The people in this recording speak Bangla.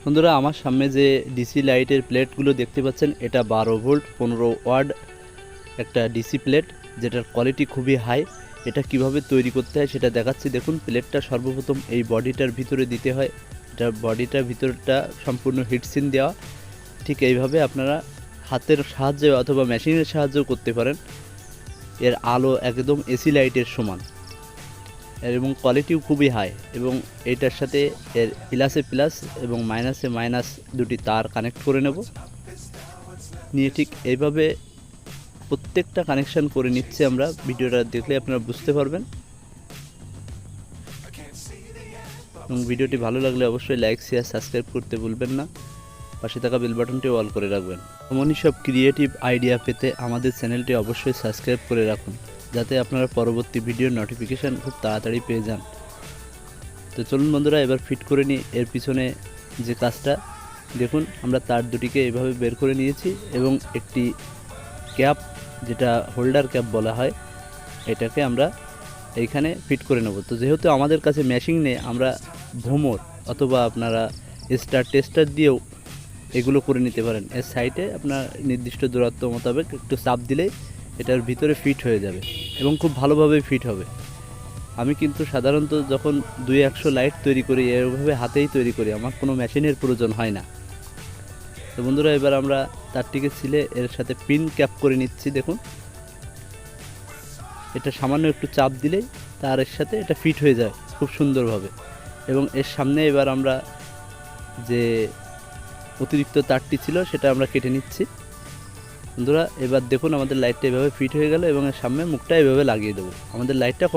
বন্ধুরা আমার সামনে যে ডিসি লাইটের প্লেটগুলো দেখতে পাচ্ছেন এটা 12 ভোল্ট 15 ওয়াট একটা ডিসি প্লেট, যেটার কোয়ালিটি খুবই হাই। এটা কিভাবে তৈরি করতে হয় সেটা দেখাচ্ছি। দেখুন, প্লেটটা সর্বপ্রথম এই বডিটার ভিতরে দিতে হয়। এটা বডিটার ভিতরটা সম্পূর্ণ হিটসিন দেওয়া। ঠিক এইভাবে আপনারা হাতের সাহায্যে অথবা মেশিনের সাহায্যেও করতে পারেন। এর আলো একদম এসি লাইটের সমান এবং কোয়ালিটিও খুবই হাই। এবং এইটার সাথে এর প্লাসে প্লাস এবং মাইনাসে মাইনাস দুটি তার কানেক্ট করে নেব। নিয়ে ঠিক এইভাবে প্রত্যেকটা কানেকশান করে নিচ্ছে আমরা। ভিডিওটা দেখলে আপনারা বুঝতে পারবেন। এবং ভিডিওটি ভালো লাগলে অবশ্যই লাইক শেয়ার সাবস্ক্রাইব করতে ভুলবেন না। পাশে থাকা বেল বাটনটি অল করে রাখবেন। এমনই সব ক্রিয়েটিভ আইডিয়া পেতে আমাদের চ্যানেলটি অবশ্যই সাবস্ক্রাইব করে রাখুন, যাতে আপনারা পরবর্তী ভিডিওর নোটিফিকেশান খুব তাড়াতাড়ি পেয়ে যান। তো চলুন বন্ধুরা, এবার ফিট করে নিই এর পিছনে যে কাজটা। দেখুন, আমরা তার দুটিকে এভাবে বের করে নিয়েছি এবং একটি ক্যাপ, যেটা হোল্ডার ক্যাপ বলা হয়, এটাকে আমরা এইখানে ফিট করে নেব। তো যেহেতু আমাদের কাছে মেশিন নেই, আমরা ভোমর অথবা আপনারা স্টার টেস্টার দিয়েও এগুলো করে নিতে পারেন। এর সাইডে আপনার নির্দিষ্ট দূরত্ব মোতাবেক একটু চাপ দিলেই এটার ভিতরে ফিট হয়ে যাবে এবং খুব ভালোভাবে ফিট হবে। আমি কিন্তু সাধারণত যখন 200 লাইট তৈরি করি এভাবে হাতেই তৈরি করি, আমার কোনো মেশিনের প্রয়োজন হয় না। তো বন্ধুরা, এবার আমরা তারটিকে ছিলে এর সাথে পিন ক্যাপ করে নিচ্ছি। দেখুন, এটা সামান্য একটু চাপ দিলেই তারের সাথে এটা ফিট হয়ে যায় খুব সুন্দরভাবে। এবং এর সামনে এবার আমরা যে অতিরিক্ত তারটি ছিল সেটা আমরা কেটে নিচ্ছি। বন্ধুরা, এবার দেখুন আমাদের লাইটটা এভাবে ফিট হয়ে গেল এবং এর সামনে মুখটা এভাবে লাগিয়ে দেবো। আমাদের লাইটটা